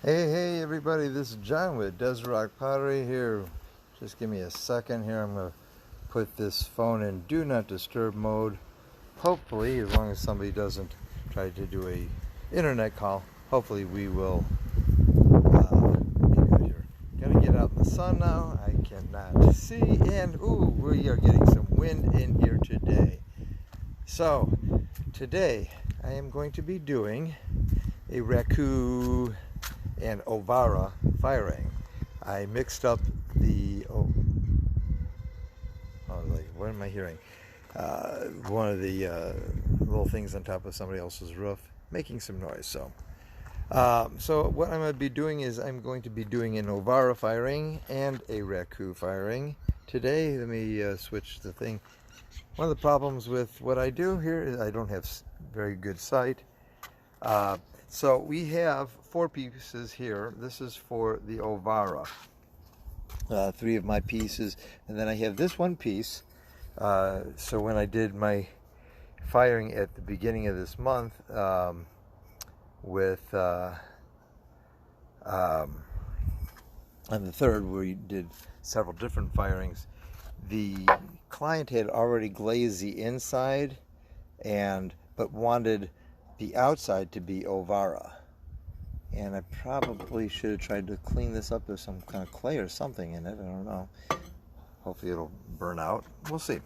Hey everybody, this is John with Desert Rock Pottery here. Just give me a second here. I'm going to put this phone in do not disturb mode. Hopefully, as long as somebody doesn't try to do a internet call, hopefully we will be good here. Gonna get out in the sun now. I cannot see, and we are getting some wind in here today. So today I am going to be doing a Raku and Obara firing. I mixed up the what am I hearing? One of the little things on top of somebody else's roof making some noise. So what I'm going to be doing is I'm going to be doing an Obara firing and a Raku firing today. Let me switch the thing. One of the problems with what I do here is I don't have very good sight. So we have 4 pieces here. This is for the Obara. 3 of my pieces, and then I have this one piece. So when I did my firing at the beginning of this month with on the 3rd, where we did several different firings, the client had already glazed the inside but wanted the outside to be Obara, and I probably should have tried to clean this up. There's some kind of clay or something in it. I don't know. Hopefully it'll burn out. We'll see.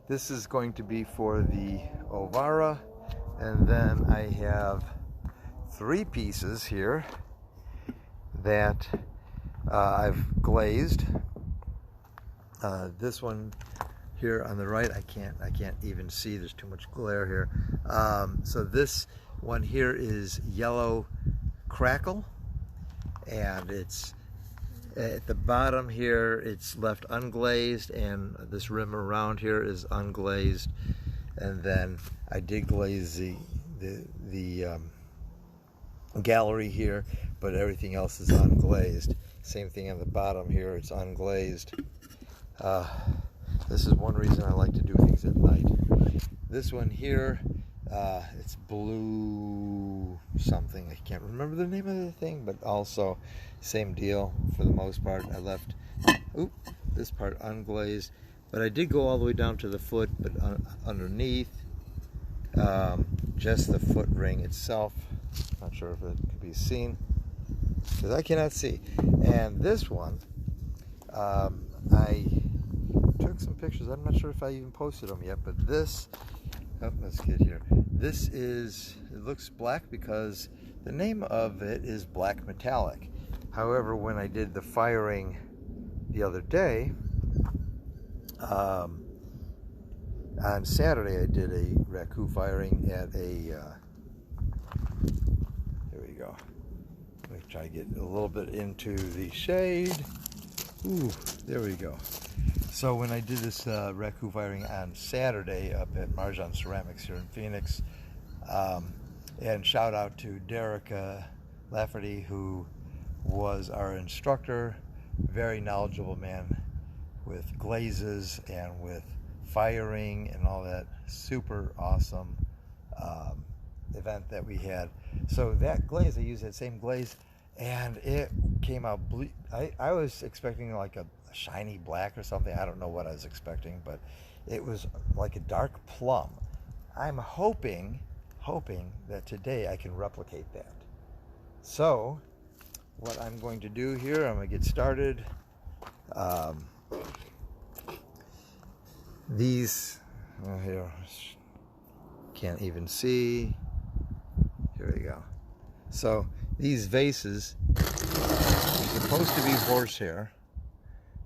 This is going to be for the Obara, and then I have 3 pieces here that I've glazed. This one here on the right, I can't even see. There's too much glare here. So this one here is yellow crackle, and it's at the bottom here. It's left unglazed, and this rim around here is unglazed. And then I did glaze the gallery here, but everything else is unglazed. Same thing on the bottom here. It's unglazed. This is one reason I like to do things at night. This one here, it's blue something. I can't remember the name of the thing, but also same deal for the most part. I left this part unglazed, but I did go all the way down to the foot, but underneath, just the foot ring itself. Not sure if it can be seen, because I cannot see. And this one, I took some pictures. I'm not sure if I even posted them yet, but this, let's get here. This is, it looks black because the name of it is black metallic. However, when I did the firing the other day, on Saturday, I did a Raku firing at a, there we go. Let me try to get a little bit into the shade. There we go. So when I did this Raku firing on Saturday up at Marjan Ceramics here in Phoenix, and shout out to Derek Lafferty, who was our instructor, very knowledgeable man with glazes and with firing and all that. Super awesome event that we had. So that glaze, I used that same glaze, and it came out blue. I was expecting like a shiny black or something. I don't know what I was expecting, but it was like a dark plum. I'm hoping that today I can replicate that. So what I'm going to do here, I'm going to get started. These, here, can't even see. Here we go. So these vases are supposed to be horsehair,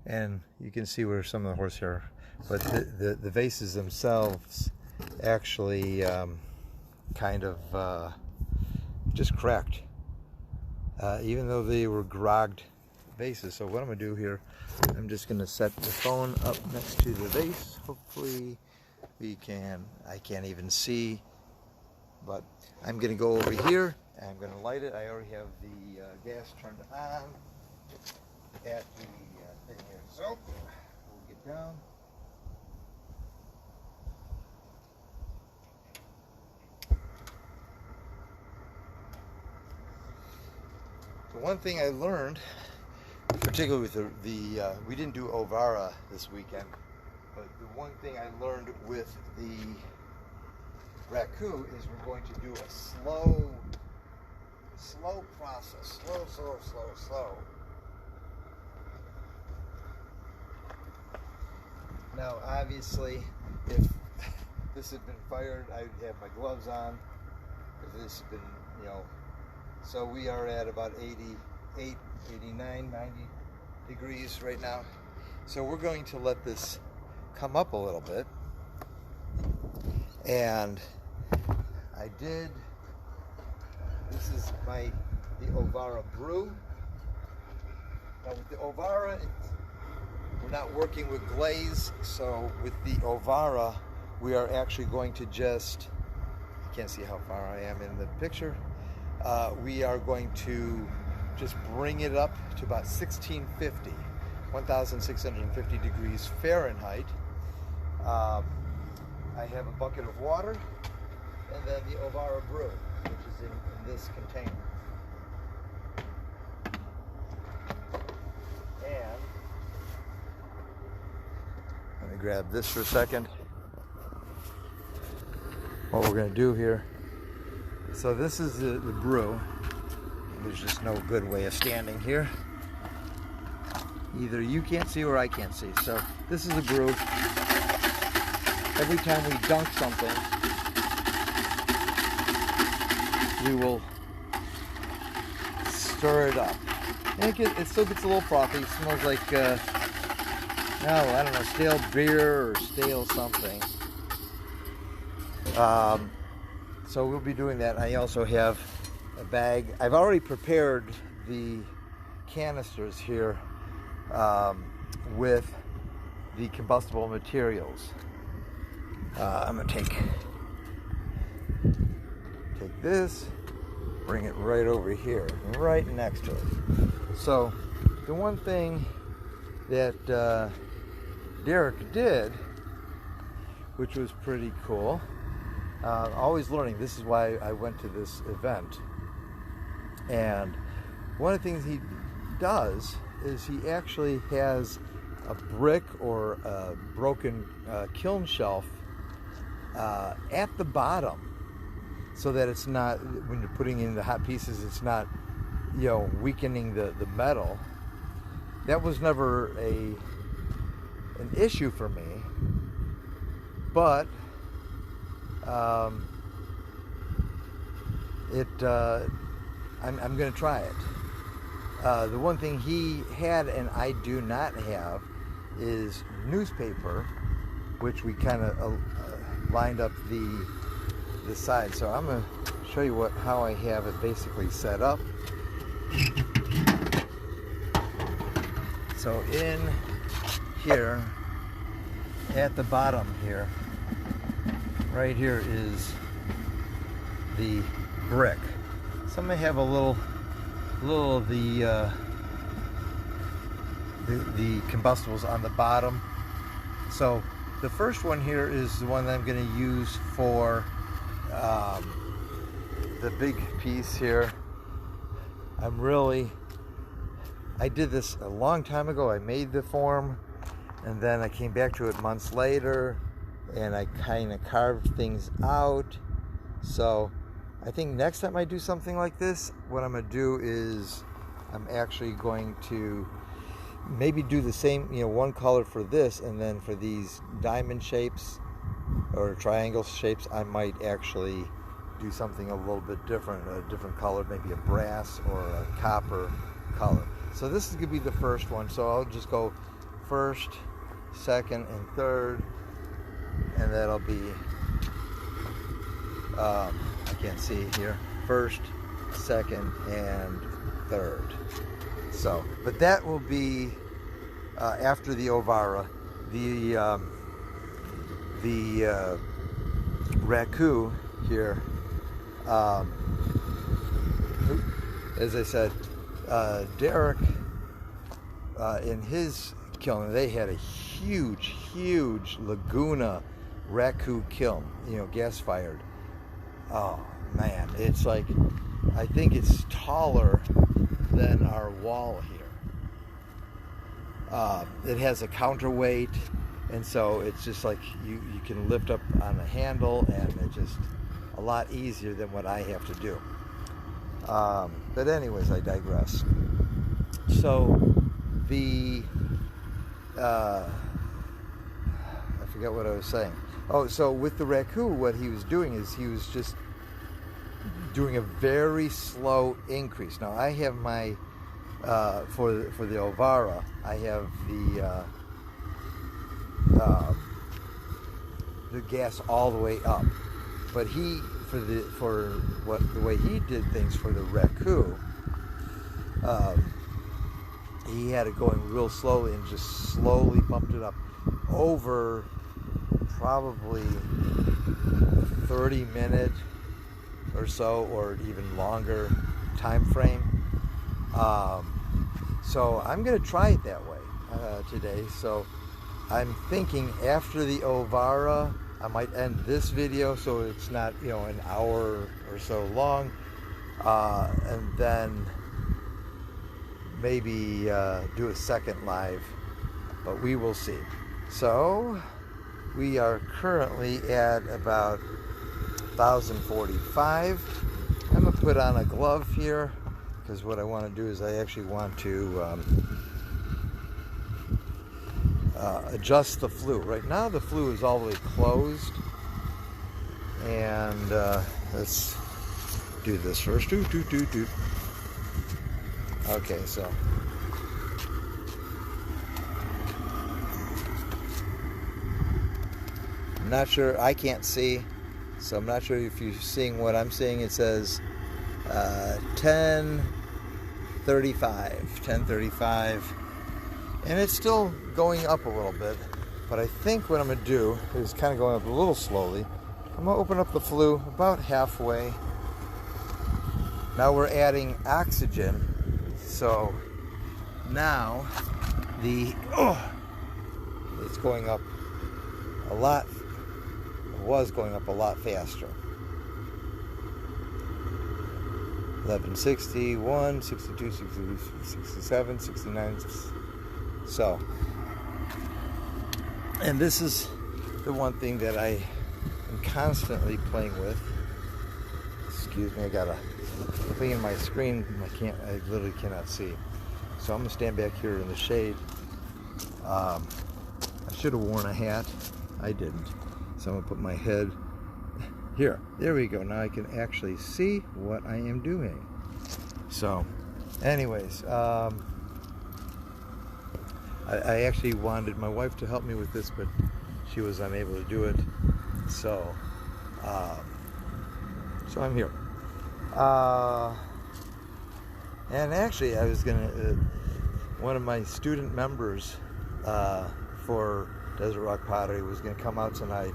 and you can see where some of the horsehair, but the vases themselves actually kind of just cracked, even though they were grogged vases. So what I'm going to do here, I'm just going to set the phone up next to the vase. Hopefully I can't even see, but I'm going to go over here and I'm going to light it. I already have the gas turned on at the thing here. So we'll get down. The one thing I learned, particularly with we didn't do Obvara this weekend, but the one thing I learned with the Raku is we're going to do a slow process. Slow. Now, obviously, if this had been fired, I'd have my gloves on. If this had been, so we are at about 88, 89, 90 degrees right now. So we're going to let this come up a little bit. And this is the Obara brew. Now with the Obara, we're not working with glaze, so with the Obara, we are actually going to just, you can't see how far I am in the picture, we are going to just bring it up to about 1650 degrees Fahrenheit. I have a bucket of water, and then the Obara brew, which is in this container. And let me grab this for a second. What we're going to do here. So this is the brew. There's just no good way of standing here. Either you can't see or I can't see. So this is the brew. Every time we dunk something, we will stir it up. And it still gets a little frothy. It smells like, I don't know, stale beer or stale something. So we'll be doing that. I also have a bag. I've already prepared the canisters here with the combustible materials. I'm going to take this, bring it right over here, right next to it. So the one thing that Derek did, which was pretty cool, always learning, this is why I went to this event, and one of the things he does is he actually has a brick or a broken kiln shelf at the bottom, so that it's not, when you're putting in the hot pieces, it's not, weakening the metal. That was never an issue for me, but I'm going to try it. The one thing he had and I do not have is newspaper, which we kind of lined up the side. So I'm going to show you how I have it basically set up. So in here, at the bottom here, right here is the brick. So I'm going to have a little of the combustibles on the bottom. So the first one here is the one that I'm going to use for the big piece here. I did this a long time ago. I made the form, and then I came back to it months later, and I kind of carved things out. So I think next time I do something like this, what I'm going to do is I'm actually going to maybe do the same, one color for this, and then for these diamond shapes or triangle shapes, I might actually do something a little bit different, a different color, maybe a brass or a copper color. So this is going to be the first one, so I'll just go first, second, and third, and that'll be, I can't see here, first, second, and third. So, but that will be after the Obvara. The Raku here, as I said, Derek, in his kiln, they had a huge Laguna Raku kiln, gas fired. Oh, man, it's like, I think it's taller than our wall here. It has a counterweight, and so it's just like you can lift up on the handle, and it's just a lot easier than what I have to do. But anyways, I digress. So the I forget what I was saying. Oh, so with the Raku, what he was doing is he was just doing a very slow increase. Now I have my for the Obvara, I have the gas all the way up, but he the way he did things for the Raku, he had it going real slowly and just slowly bumped it up over probably 30-minute or so, or even longer time frame. So I'm going to try it that way today. So I'm thinking after the Obvara, I might end this video so it's not, an hour or so long, and then maybe do a second live, but we will see. So we are currently at about 1045. I'm going to put on a glove here, because what I want to do is I actually want to adjust the flue. Right now the flue is all the way closed, and let's do this first. Okay, so I'm not sure, I can't see, so I'm not sure if you're seeing what I'm seeing. It says 10:35, and it's still going up a little bit, but I think what I'm going to do is kind of going up a little slowly. I'm going to open up the flue about halfway. Now we're adding oxygen, so now it's going up a lot, was going up a lot faster. 1161, 62, 63, 67, 69. So, and this is the one thing that I am constantly playing with. Excuse me, I got a thing in my screen. I literally cannot see. So I'm gonna stand back here in the shade. I should have worn a hat. I didn't. So I'm gonna put my head here. There we go. Now I can actually see what I am doing. So, anyways, I actually wanted my wife to help me with this, but she was unable to do it. So, so I'm here. And actually, I was gonna. One of my student members for Desert Rock Pottery was gonna come out tonight,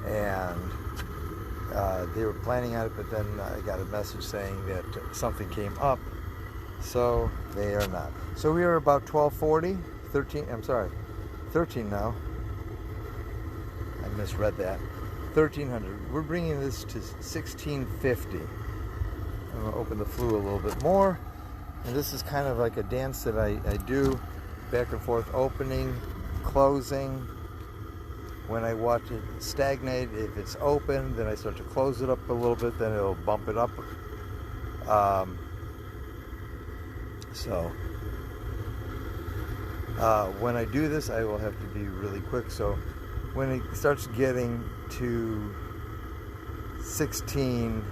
and they were planning on it, but then I got a message saying that something came up, so they are not. So we are about 1240, 13, I'm sorry, 13 now. I misread that. 1300. We're bringing this to 1650. I'm going to open the flue a little bit more. And this is kind of like a dance that I do, back and forth, opening, closing. When I watch it stagnate, if it's open, then I start to close it up a little bit, then it'll bump it up. When I do this, I will have to be really quick. So when it starts getting to 16,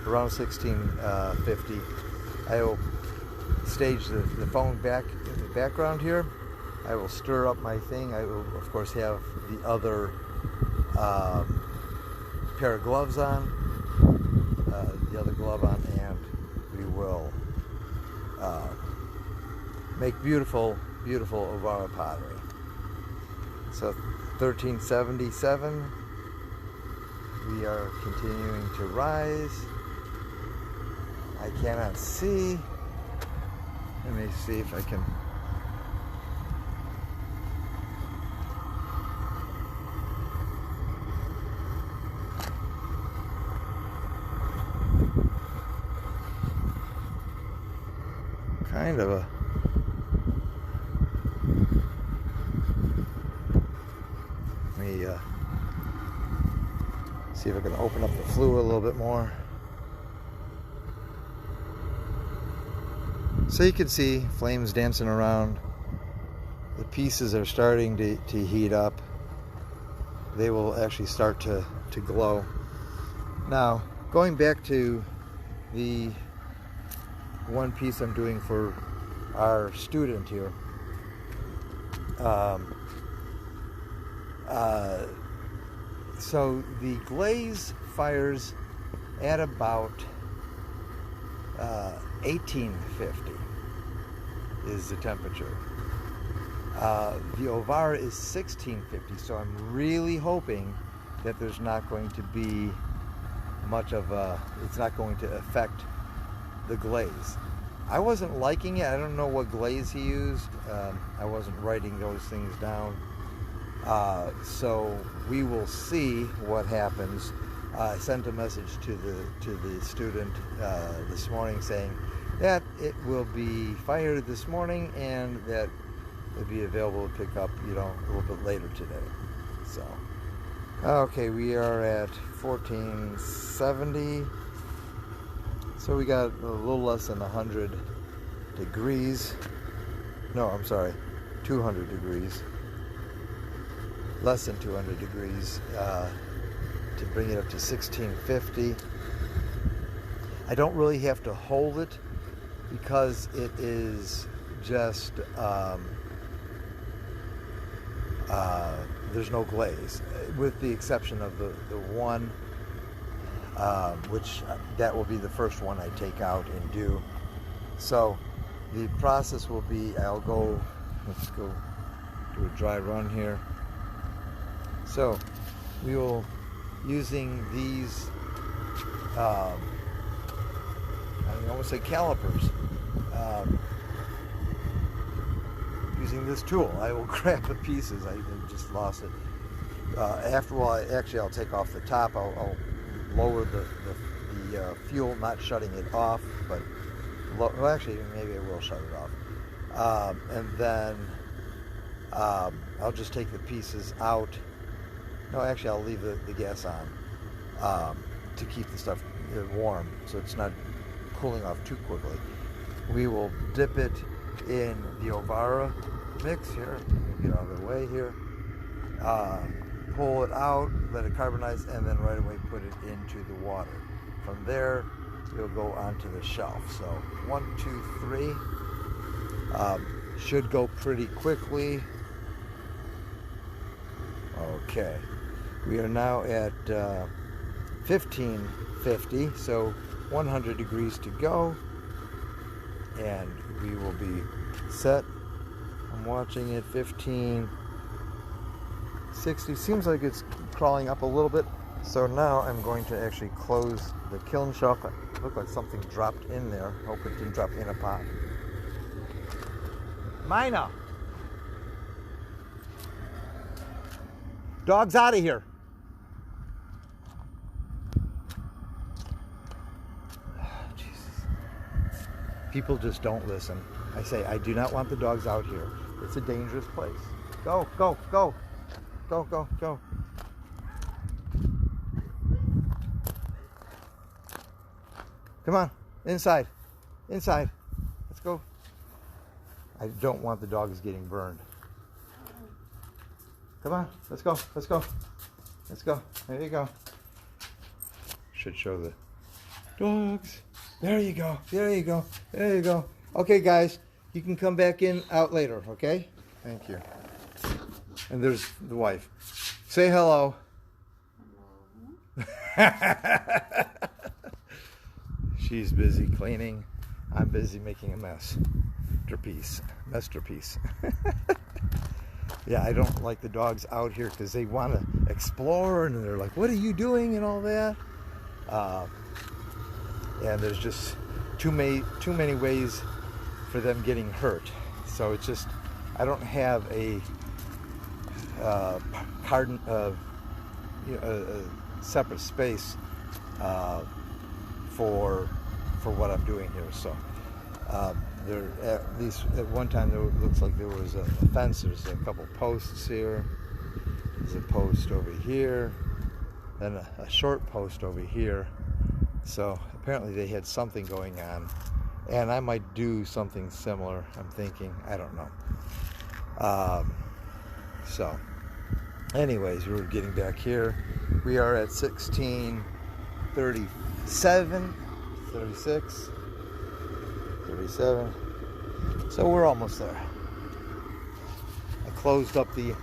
around 1650, I will stage the phone back in the background here. I will stir up my thing. I will, of course, have the other pair of gloves on, the other glove on, and we will make beautiful, beautiful Obvara pottery. So 1377, we are continuing to rise. I cannot see. Let me see if I can. kind of a... Let me see if I can open up the flue a little bit more. So you can see flames dancing around. The pieces are starting to heat up. They will actually start to glow. Now, going back to the one piece I'm doing for our student here. So the glaze fires at about 1850 is the temperature. The Obara is 1650, so I'm really hoping that there's not going to be much of a, it's not going to affect the glaze. I wasn't liking it. I don't know what glaze he used. I wasn't writing those things down. So we will see what happens. I sent a message to the student this morning saying that it will be fired this morning and that it'll be available to pick up, you know, a little bit later today. So, okay, we are at 1470. So we got a little less than 100 degrees. No, I'm sorry, 200 degrees. Less than 200 degrees to bring it up to 1650. I don't really have to hold it because it is just there's no glaze, with the exception of the one which that will be the first one I take out and do. So the process will be, let's go do a dry run here. So we will, using these I almost say calipers, using this tool, I will grab the pieces. I just lost it. Actually I'll take off the top. I'll lower the fuel, not shutting it off, but well, actually maybe I will shut it off, and then I'll just take the pieces out. No, actually I'll leave the gas on to keep the stuff warm so it's not cooling off too quickly. We will dip it in the Obvara mix here. Get out of the way here. Pull it out, let it carbonize, and then right away put it into the water. From there, it'll go onto the shelf. So 1, 2, 3. Should go pretty quickly. Okay. We are now at 1550, so 100 degrees to go, and we will be set. I'm watching it. 1560. Seems like it's crawling up a little bit. So now I'm going to actually close the kiln shelf. It looked like something dropped in there. Hope it didn't drop in a pot. Mina! Dog's out of here. Jesus. People just don't listen. I say, I do not want the dogs out here. It's a dangerous place. Go, go, go. Go, go, go. Come on, inside. Inside. Let's go. I don't want the dogs getting burned. Come on, let's go, let's go. Let's go. There you go. Should show the dogs. There you go. There you go. There you go. Okay, guys, you can come back out later, okay? Thank you. And there's the wife. Say hello. She's busy cleaning. I'm busy making a mess. Masterpiece. Yeah, I don't like the dogs out here because they want to explore and they're like, what are you doing and all that? And there's just too many ways for them getting hurt. So it's just, I don't have a separate space for what I'm doing here. So At one time there looks like there was a fence. There's a couple posts here. There's a post over here, then a short post over here. So apparently they had something going on, and I might do something similar. I'm thinking, I don't know. So anyways, we're getting back here. We are at 16:37, 36, 37. So we're almost there. I closed up the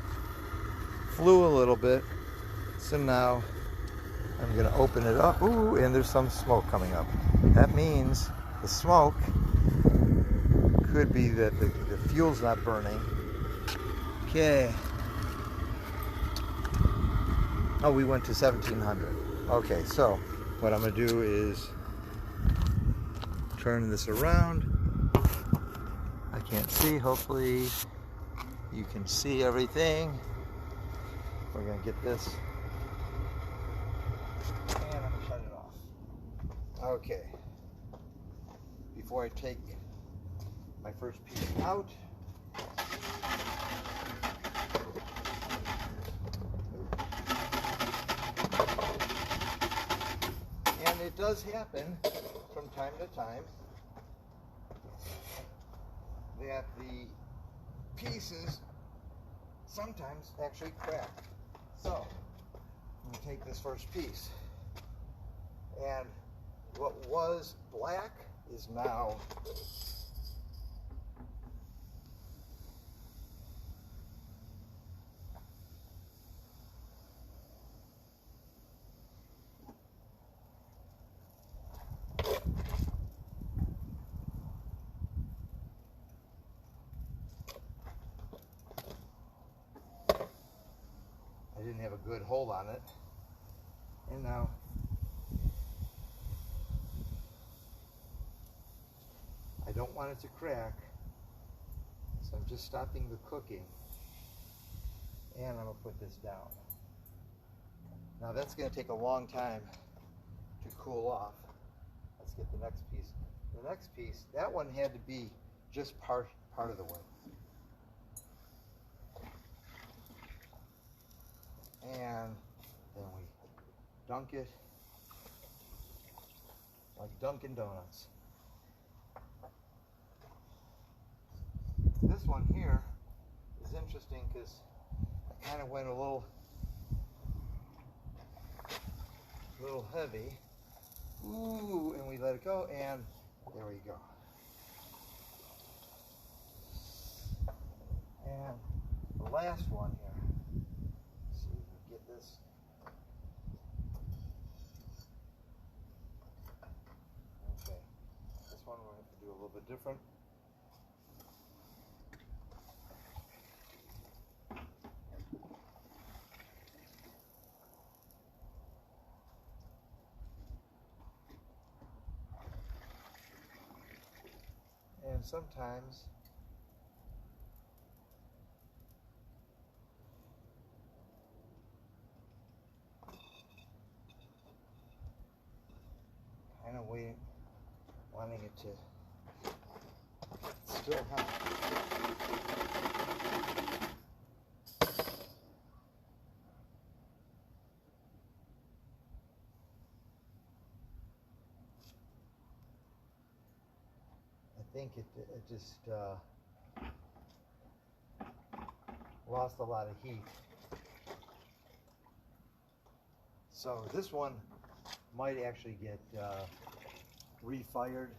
flue a little bit, so now I'm going to open it up. Ooh, and there's some smoke coming up. That means the smoke could be that the fuel's not burning. Okay. Oh, we went to 1700. Okay, so what I'm going to do is turn this around. I can't see. Hopefully you can see everything. We're going to get this. And I'm going to shut it off. Okay. Before I take my first piece out, and it does happen from time to time that the pieces sometimes actually crack. So I'm going to take this first piece, and what was black is now I didn't have a good hold on it, and now I don't want it to crack, so I'm just stopping the cooking, and I'm going to put this down. Now that's going to take a long time to cool off. Let's get the next piece. The next piece, that one had to be just part of the way. And then we dunk it like Dunkin' Donuts. This one here is interesting because I kind of went a little heavy. Ooh, and we let it go, and there we go. And the last one here. Let's see if we can get this. Okay. This one we're going to have to do a little bit different. And sometimes kind of wanting it to still hot. I think it just lost a lot of heat. So this one might actually get refired.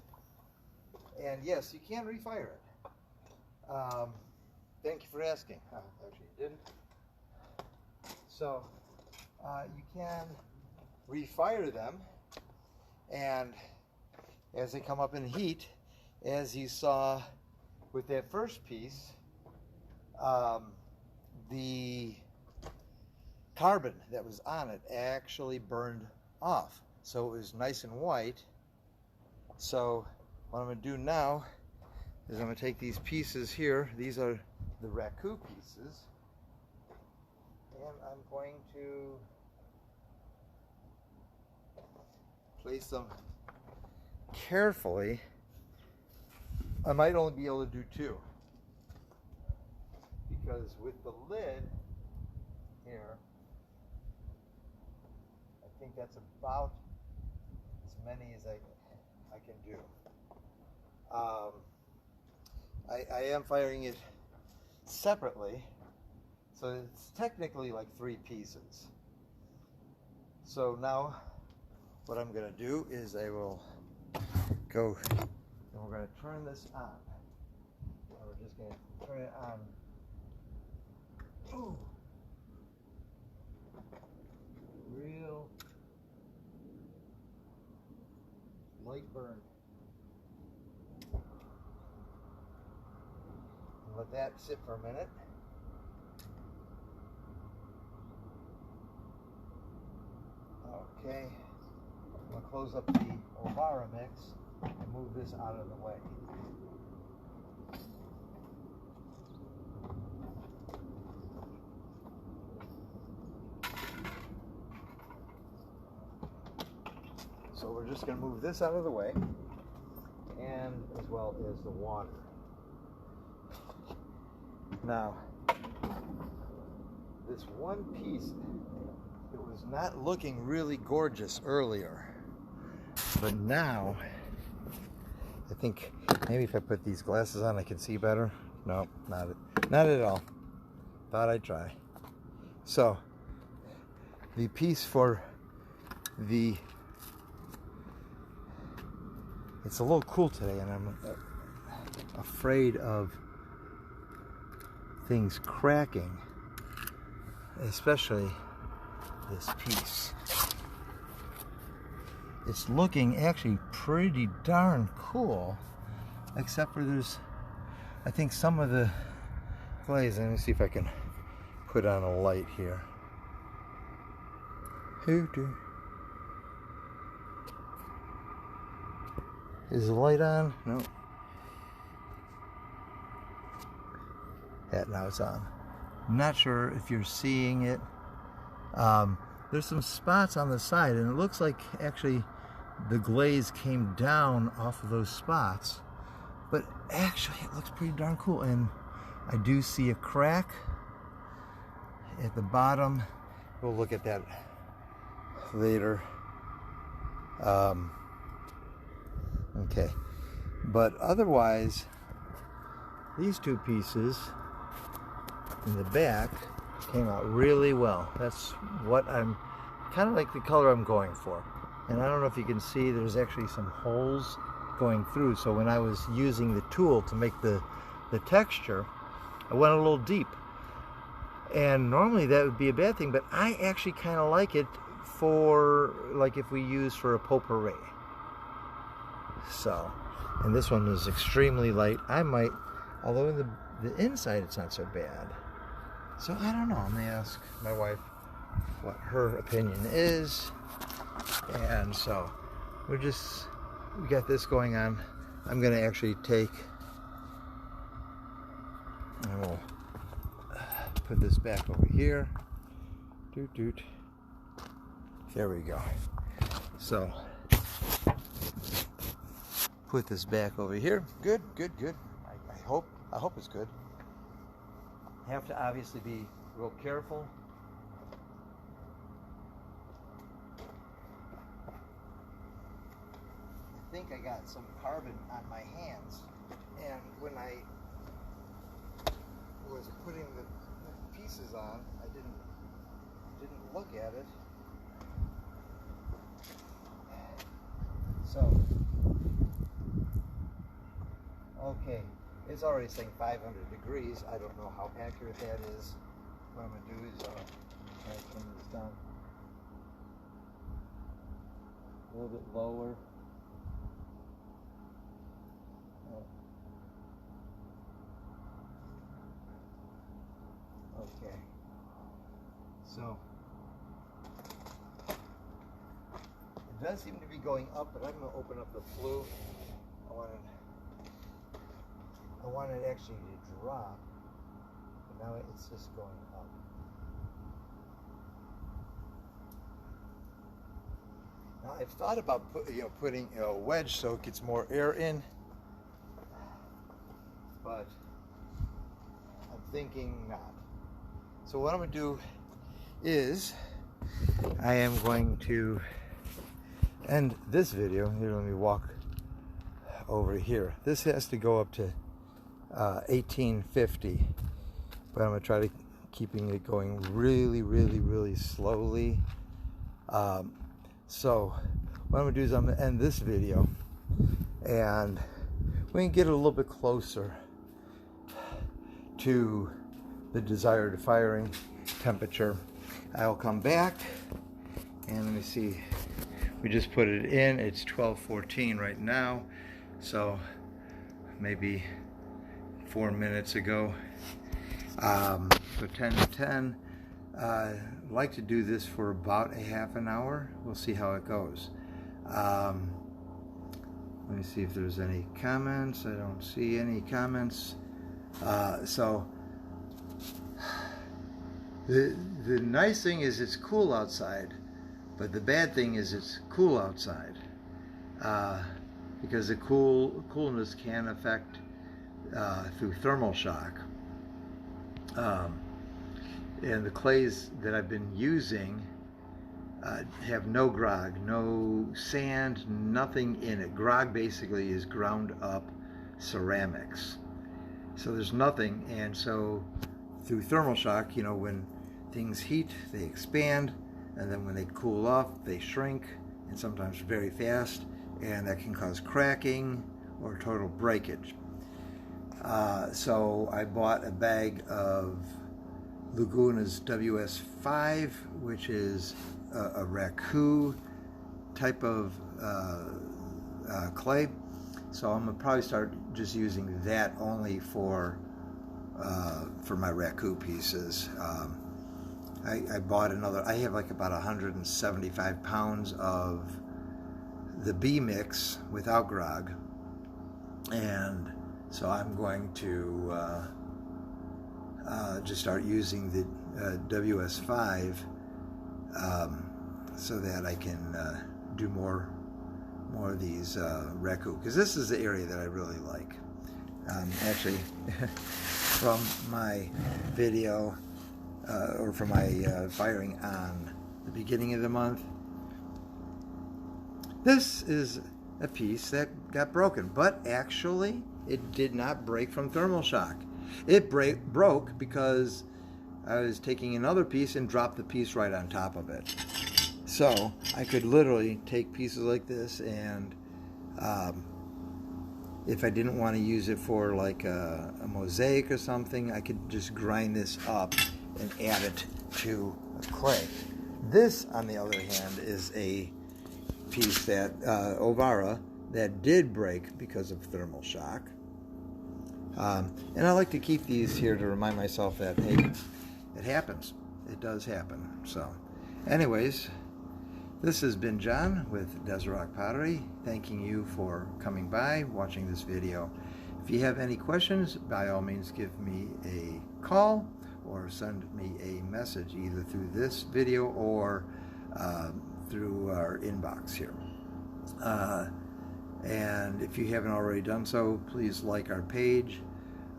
And yes, you can refire it. Thank you for asking. Actually, you didn't. So you can refire them, and as they come up in heat, as you saw with that first piece, the carbon that was on it actually burned off. So it was nice and white. So what I'm going to do now is I'm going to take these pieces here. These are the Raku pieces. And I'm going to place them carefully I might only be able to do 2. Because with the lid here, I think that's about as many as I can do. I am firing it separately, so it's technically like 3 pieces. So now what I'm going to do is I will go and we're going to turn this on. And we're just going to turn it on. Ooh. Real light burn. Let that sit for a minute. Okay, I'm going to close up the Obvara mix and move this out of the way. So we're just going to move this out of the way, and as well as the water. Now, this one piece, it was not looking really gorgeous earlier, but now, I think maybe if I put these glasses on I can see better. No, not at all. Thought I'd try. So, the piece for the, it's a little cool today and I'm afraid of things cracking, especially this piece. It's looking actually pretty darn cool, except for there's, I think some of the glaze, let me see if I can put on a light here. Is the light on? No. Yeah, now it's on. I'm not sure if you're seeing it. There's some spots on the side, and it looks like actually the glaze came down off of those spots. But actually, it looks pretty darn cool. And I do see a crack at the bottom. We'll look at that later. Okay. But otherwise, these 2 pieces in the back came out really well. That's what I'm kind of like the color I'm going for. And I don't know if you can see, there's actually some holes going through. So when I was using the tool to make the texture, I went a little deep. And normally that would be a bad thing, but I actually kind of like it for, like if we use for a potpourri. So, and this one is extremely light. I might, although in the inside it's not so bad. So I don't know, I'm gonna ask my wife what her opinion is. And so we got this going on. I'm gonna actually take, I will put this back over here. There we go. So put this back over here. Good. I hope it's good. Have to obviously be real careful. I think I got some carbon on my hands, and when I was putting the pieces on, I didn't look at it. So, okay, it's already saying 500 degrees. I don't know how accurate that is. What I'm going to do is try to turn this down a little bit lower. Okay, so it does seem to be going up, but I'm going to open up the flue. I want it actually to drop, but now it's just going up. Now I've thought about putting a wedge so it gets more air in, thinking not. So what I'm going to do is I am going to end this video. Here, let me walk over here. This has to go up to 1850, but I'm going to try to keeping it going really slowly. So what I'm going to do is I'm going to end this video, and we can get a little bit closer to the desired firing temperature. I'll come back and let me see. We just put it in. It's 12:14 right now, so maybe 4 minutes ago. So 10 to 10. I'd like to do this for about a half an hour. We'll see how it goes. Let me see if there's any comments. I don't see any comments. So the nice thing is it's cool outside, but the bad thing is it's cool outside, because the coolness can affect through thermal shock. And the clays that I've been using have no grog, no sand, nothing in it. Grog basically is ground up ceramics. So there's nothing, and so through thermal shock, you know, when things heat, they expand, and then when they cool off, they shrink, and sometimes very fast, and that can cause cracking or total breakage. So I bought a bag of Laguna's WS5, which is a Raku type of clay. So I'm gonna probably start just using that only for my Raku pieces. I bought another. I have like about 175 pounds of the B mix without grog, and so I'm going to just start using the WS5 so that I can do more of these Raku, because this is the area that I really like. Actually, from my video or from my firing on the beginning of the month, this is a piece that got broken, but actually it did not break from thermal shock. It broke because I was taking another piece and dropped the piece right on top of it. So I could literally take pieces like this, and if I didn't want to use it for like a mosaic or something, I could just grind this up and add it to a clay. This, on the other hand, is a piece that Obara that did break because of thermal shock. And I like to keep these here to remind myself that, hey, it happens. It does happen. So, anyways, this has been John with Desert Rock Pottery, thanking you for coming by, watching this video. If you have any questions, by all means give me a call or send me a message either through this video or through our inbox here. And if you haven't already done so, please like our page.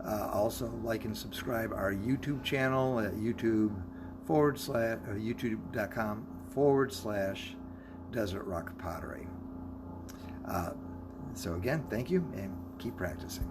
Also like and subscribe our YouTube channel at youtube.com/Desert Rock Pottery. So again, thank you, and keep practicing.